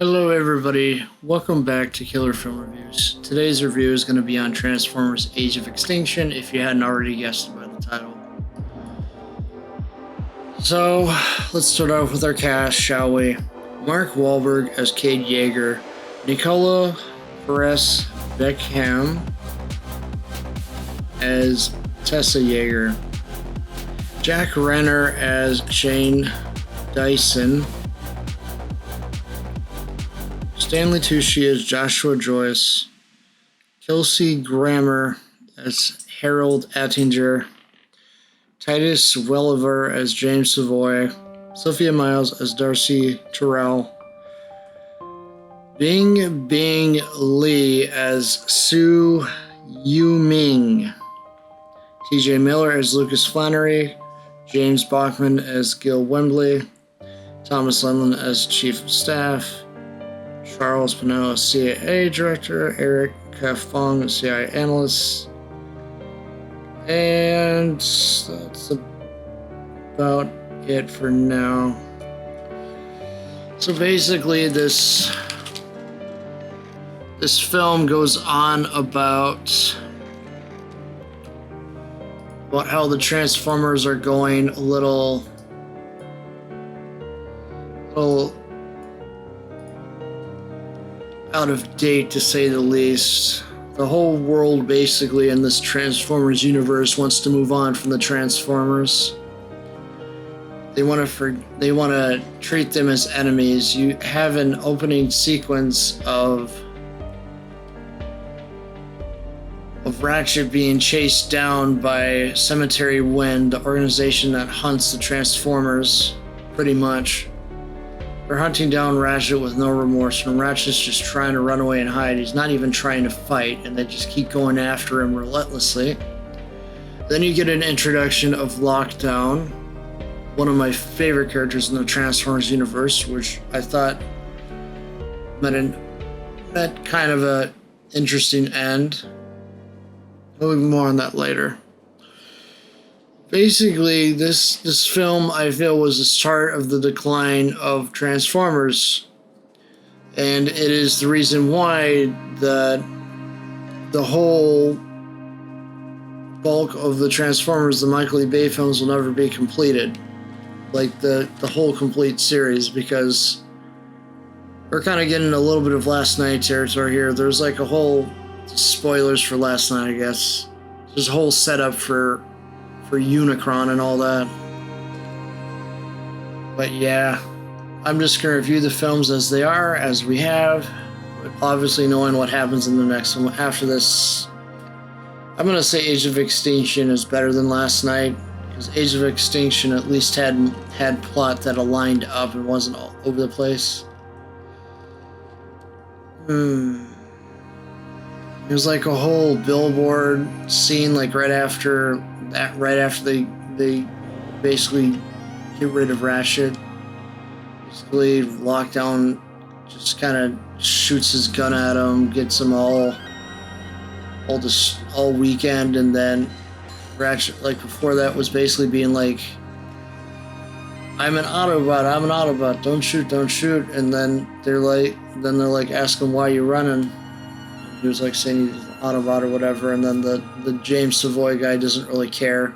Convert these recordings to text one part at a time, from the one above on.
Hello everybody, welcome back to Killer Film Reviews. Today's review is going to be on Transformers Age of Extinction, if you hadn't already guessed it by the title. So, let's start off with our cast, shall we? Mark Wahlberg as Cade Yeager, Nicola Perez Beckham as Tessa Yeager, Jack Renner as Shane Dyson, Stanley Tucci as Joshua Joyce, Kelsey Grammer as Harold Attinger, Titus Welliver as James Savoy, Sophia Miles as Darcy Terrell, Bing Lee as Sue Yu-ming, TJ Miller as Lucas Flannery, James Bachman as Gil Wembley, Thomas Lennon as Chief of Staff, Charles Pinello, CIA Director, Eric K. Fong, CIA Analyst, and that's about it for now. So basically, this film goes on about how the Transformers are going a little out of date, to say the least. The whole world basically in this Transformers universe wants to move on from the Transformers. They want to treat them as enemies. You have an opening sequence of Ratchet being chased down by Cemetery Wind, the organization that hunts the Transformers, pretty much. They're hunting down Ratchet with no remorse, and Ratchet's just trying to run away and hide. He's not even trying to fight, and they just keep going after him relentlessly. Then you get an introduction of Lockdown, one of my favorite characters in the Transformers universe, which I thought met kind of a interesting end. We'll be more on that later. Basically, this film, I feel, was the start of the decline of Transformers, and it is the reason why the whole bulk of the Transformers, the Michael E. Bay films, will never be completed, like the whole complete series, because we're kind of getting a little bit of Last Night territory here. There's like a whole spoilers for Last Night, I guess. There's a whole setup for Unicron and all that. But yeah, I'm just going to review the films as they are, as we have, but obviously knowing what happens in the next one. After this, I'm going to say Age of Extinction is better than Last Night, because Age of Extinction at least had plot that aligned up and wasn't all over the place. It was like a whole billboard scene, like right after they basically get rid of Ratchet. Basically, Lockdown just kind of shoots his gun at him, gets him all weekend, and then Ratchet, like before that, was basically being like, I'm an Autobot, don't shoot, and then they're like asking why you running. He was like saying he's an Autobot or whatever, and then the James Savoy guy doesn't really care.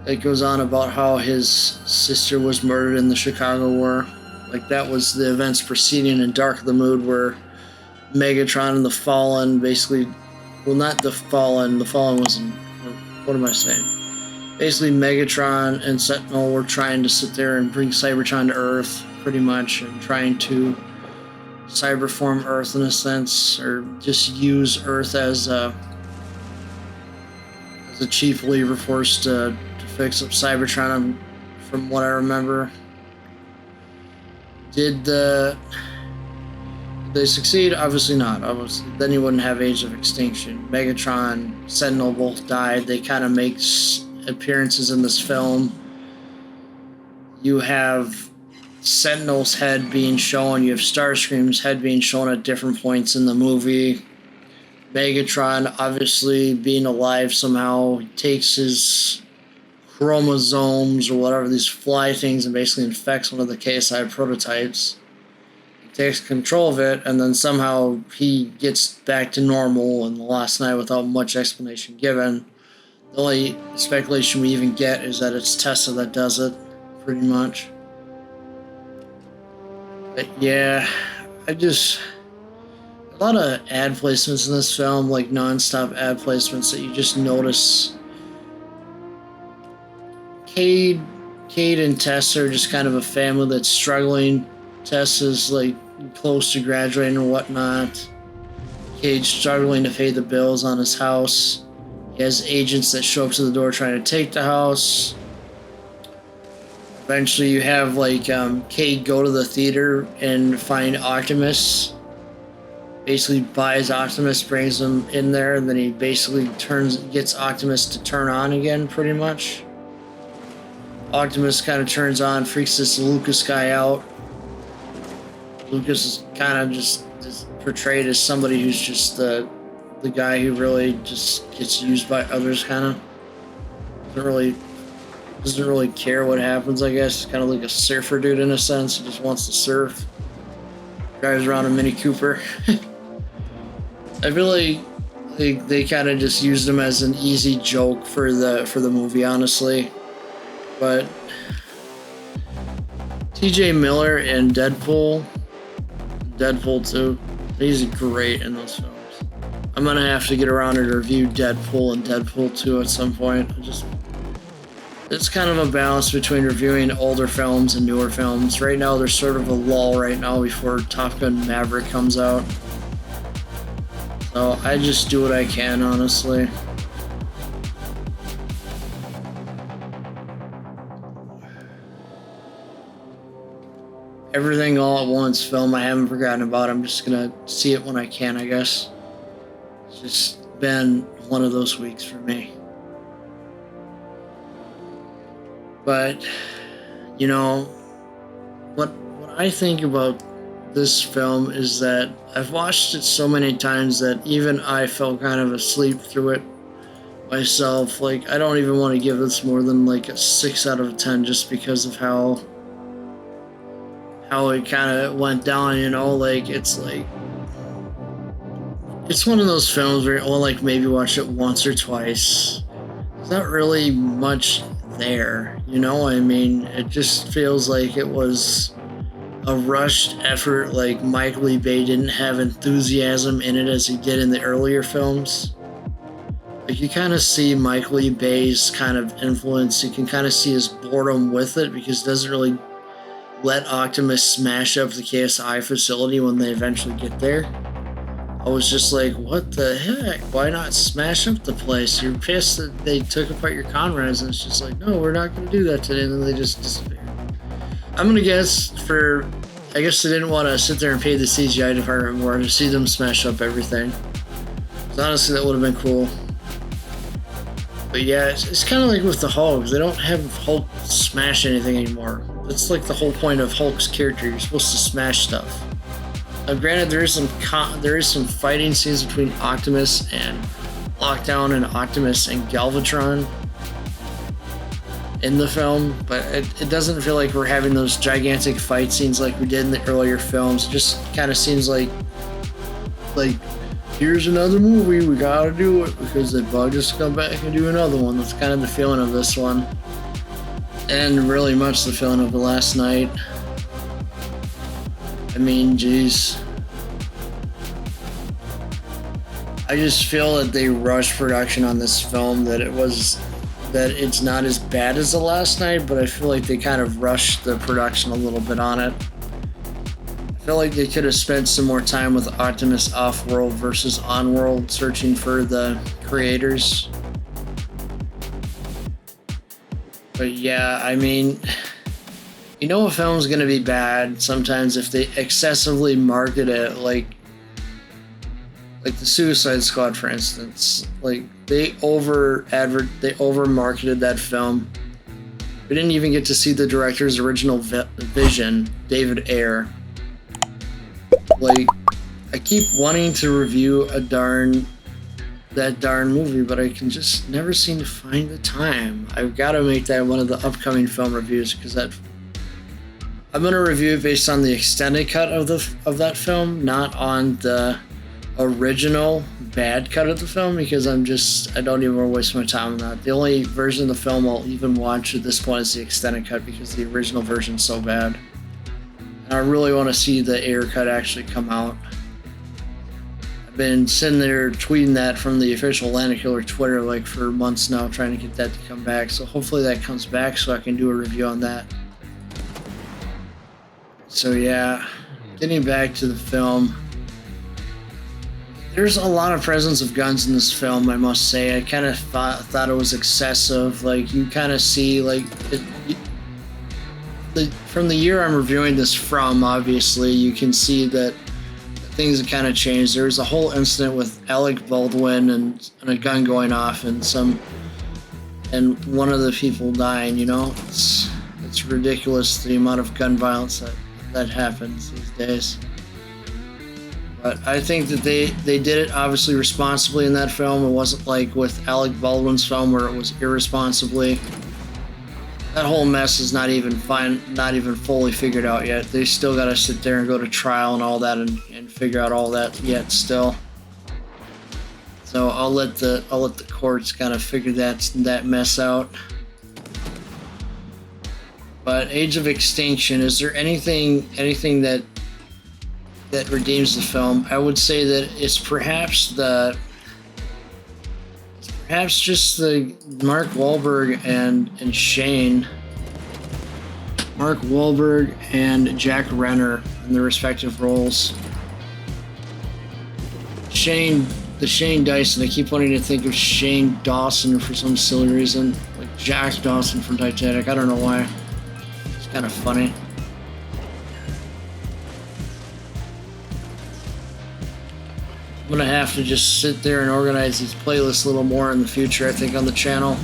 It goes on about how his sister was murdered in the Chicago War. Like, that was the events preceding in Dark of the Moon, where Megatron and the Fallen basically, well, not the Fallen wasn't, what am I saying? Basically, Megatron and Sentinel were trying to sit there and bring Cybertron to Earth, pretty much, and trying to cyberform Earth in a sense, or just use Earth as a chief lever force to fix up Cybertron, from what I remember. Did they succeed? Obviously not. Obviously, then you wouldn't have Age of Extinction. Megatron, Sentinel both died. They kind of make appearances in this film. You have Sentinel's head being shown. You have Starscream's head being shown at different points in the movie. Megatron, obviously being alive somehow, takes his chromosomes or whatever, these fly things, and basically infects one of the KSI prototypes. takes control of it, and then somehow he gets back to normal in the last night without much explanation given. The only speculation we even get is that it's Tessa that does it, pretty much. But yeah, a lot of ad placements in this film, like non-stop ad placements that you just notice. Cade and Tess are just kind of a family that's struggling. Tess is like close to graduating or whatnot. Cade's struggling to pay the bills on his house. He has agents that show up to the door trying to take the house. Eventually you have like Cade go to the theater and find Optimus. Basically buys Optimus, brings him in there, and then he basically gets Optimus to turn on again, pretty much. Optimus kind of turns on, freaks this Lucas guy out. Lucas is kind of just portrayed as somebody who's just the guy who really just gets used by others, kind of. Doesn't really care what happens, I guess. Kind of like a surfer dude in a sense. He just wants to surf. Drives around a Mini Cooper. I feel like they kind of just used him as an easy joke for the movie, honestly. But TJ Miller in Deadpool 2, he's great in those films. I'm gonna have to get around to review Deadpool and Deadpool 2 at some point. It's kind of a balance between reviewing older films and newer films. Right now, there's sort of a lull right now before Top Gun Maverick comes out. So I just do what I can, honestly. Everything All at Once film I haven't forgotten about. I'm just gonna see it when I can, I guess. It's just been one of those weeks for me. But, you know, what I think about this film is that I've watched it so many times that even I fell kind of asleep through it myself. Like, I don't even want to give this more than like a 6 out of 10 just because of how it kind of went down, you know. Like, it's one of those films where you'll like maybe watch it once or twice. There's not really much there, you know. I mean, it just feels like it was a rushed effort. Like, Michael E. Bay didn't have enthusiasm in it as he did in the earlier films. Like, you kind of see Michael E. Bay's kind of influence. You can kind of see his boredom with it because it doesn't really let Optimus smash up the KSI facility when they eventually get there. I was just like, what the heck? Why not smash up the place? You're pissed that they took apart your Conrads, and it's just like, no, we're not going to do that today, and then they just disappear. I'm going to guess I guess they didn't want to sit there and pay the CGI department more to see them smash up everything. So honestly, that would have been cool. But yeah, it's kind of like with the Hulk. They don't have Hulk smash anything anymore. That's like the whole point of Hulk's character. You're supposed to smash stuff. Now, granted, there is some fighting scenes between Optimus and Lockdown and Optimus and Galvatron in the film, but it doesn't feel like we're having those gigantic fight scenes like we did in the earlier films. It just kind of seems like here's another movie, we gotta do it because they bugged us to come back and do another one. That's kind of the feeling of this one, and really much the feeling of the last night. I mean, geez. I just feel that they rushed production on this film, that it's not as bad as the last night, but I feel like they kind of rushed the production a little bit on it. I feel like they could have spent some more time with Optimus off-world versus on-world, searching for the creators. But yeah, I mean, you know a film's gonna be bad sometimes if they excessively market it, like the Suicide Squad, for instance. Like, they over marketed that film. We didn't even get to see the director's original vision, David Ayer. Like, I keep wanting to review that darn movie, but I can just never seem to find the time. I've got to make that one of the upcoming film reviews because I'm gonna review it based on the extended cut of that film, not on the original bad cut of the film, because I don't even want to waste my time on that. The only version of the film I'll even watch at this point is the extended cut, because the original version's so bad. And I really want to see the air cut actually come out. I've been sitting there tweeting that from the official Landedkiller Twitter like for months now, trying to get that to come back. So hopefully that comes back so I can do a review on that. So yeah, getting back to the film. There's a lot of presence of guns in this film, I must say. I kind of thought it was excessive. Like, you kind of see, like, from the year I'm reviewing this from, obviously, you can see that things have kind of changed. There was a whole incident with Alec Baldwin and a gun going off and one of the people dying, you know? It's ridiculous, the amount of gun violence that happens these days. But I think that they did it obviously responsibly in that film. It wasn't like with Alec Baldwin's film where it was irresponsibly. That whole mess is not even fully figured out yet. They still got to sit there and go to trial and all that and figure out all that yet still. So I'll let the courts kind of figure that mess out. But Age of Extinction, is there anything that redeems the film? I would say that it's perhaps just the Mark Wahlberg and Shane. Mark Wahlberg and Jack Renner in their respective roles. The Shane Dyson, I keep wanting to think of Shane Dawson for some silly reason. Like Jack Dawson from Titanic, I don't know why. It's kind of funny. I'm gonna have to just sit there and organize these playlists a little more in the future, I think, on the channel.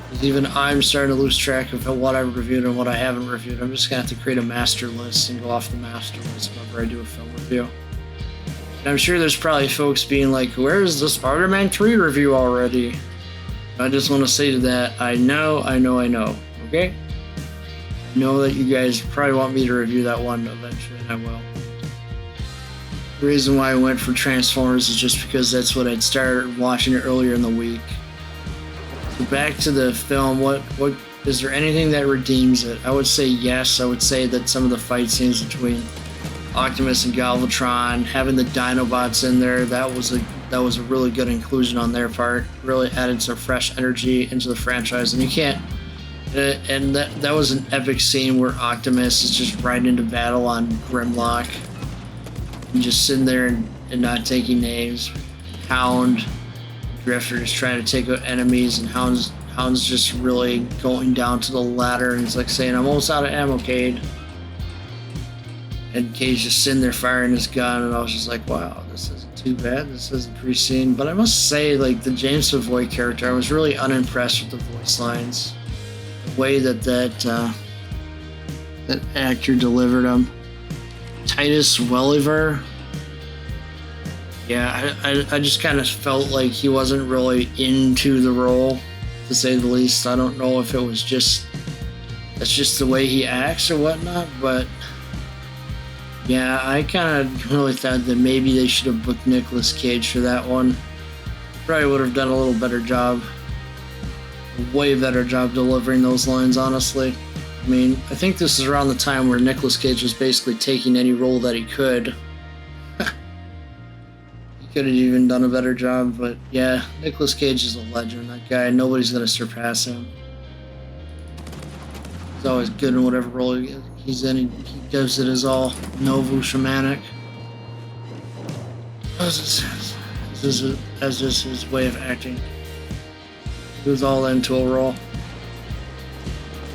Because even I'm starting to lose track of what I've reviewed and what I haven't reviewed. I'm just gonna have to create a master list and go off the master list whenever I do a film review. And I'm sure there's probably folks being like, where's the Spider-Man 3 review already? I just want to say to that, I know, okay? I know that you guys probably want me to review that one eventually, and I will. The reason why I went for Transformers is just because that's what I'd started watching it earlier in the week. So back to the film, what is there anything that redeems it? I would say yes. I would say that some of the fight scenes between Optimus and Galvatron, having the Dinobots in there, that was a really good inclusion on their part. Really added some fresh energy into the franchise, and you can't. And that was an epic scene where Optimus is just riding into battle on Grimlock. And just sitting there and not taking names. Hound, Drifter just trying to take out enemies, and Hound's just really going down to the ladder, and he's like saying, I'm almost out of ammo, Cade. And Cade's just sitting there firing his gun, and I was just like, wow, this isn't too bad. This isn't pretty scene. But I must say, like, the James Savoy character, I was really unimpressed with the voice lines. The way that actor delivered them. Titus Welliver, yeah, I just kind of felt like he wasn't really into the role, to say the least. I don't know if it was that's just the way he acts or whatnot, but yeah, I kind of really thought that maybe they should have booked Nicolas Cage for that one. Probably would have done a little better job, a way better job delivering those lines, honestly. I mean, I think this is around the time where Nicolas Cage was basically taking any role that he could. He could have even done a better job, but yeah, Nicolas Cage is a legend. That guy, nobody's going to surpass him. He's always good in whatever role he's in. He does it as all Novu Shamanic. As is his way of acting. He was all into a role.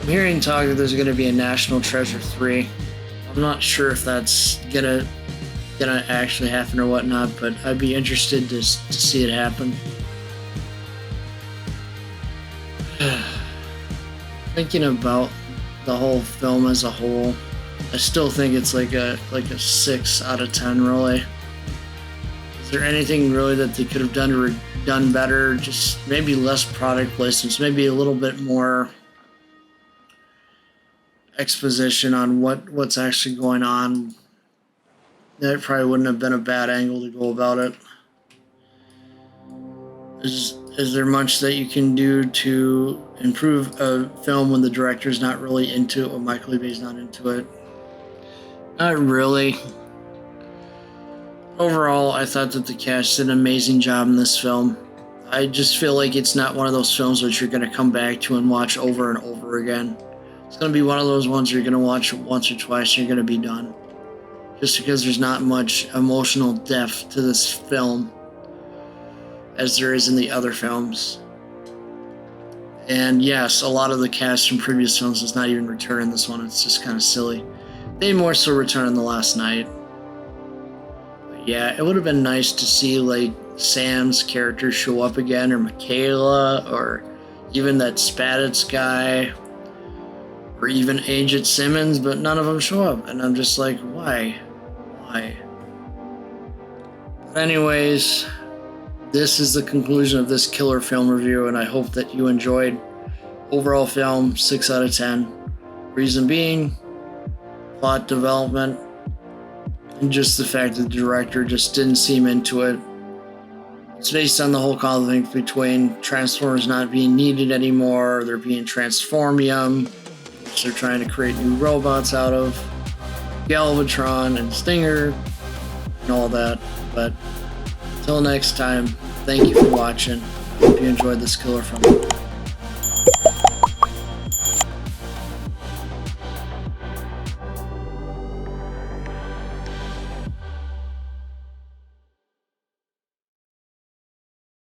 I'm hearing talk that there's going to be a National Treasure 3. I'm not sure if that's gonna actually happen or whatnot, but I'd be interested to see it happen. Thinking about the whole film as a whole, I still think it's like a 6 out of 10, really. Is there anything really that they could have done better? Just maybe less product placements, maybe a little bit more. exposition on what's actually going on. That probably wouldn't have been a bad angle to go about it. Is there much that you can do to improve a film when the director's not really into it, or Michael Bay's not into it? Not really. Overall, I thought that the cast did an amazing job in this film. I just feel like it's not one of those films which you're going to come back to and watch over and over again. It's going to be one of those ones you're going to watch once or twice and you're going to be done. Just because there's not much emotional depth to this film as there is in the other films. And yes, a lot of the cast from previous films does not even return in this one. It's just kind of silly. They more so return in The Last Night. But yeah, it would have been nice to see like Sam's character show up again, or Michaela, or even that Spaditz guy, or even Agent Simmons, but none of them show up. And I'm just like, why? But anyways, this is the conclusion of this killer film review, and I hope that you enjoyed. Overall film, 6 out of 10. Reason being, plot development, and just the fact that the director just didn't seem into it. It's based on the whole conflict between Transformers not being needed anymore, they're being Transformium, which they're trying to create new robots out of, Galvatron and Stinger, and all that. But until next time, thank you for watching. Hope you enjoyed this killer film.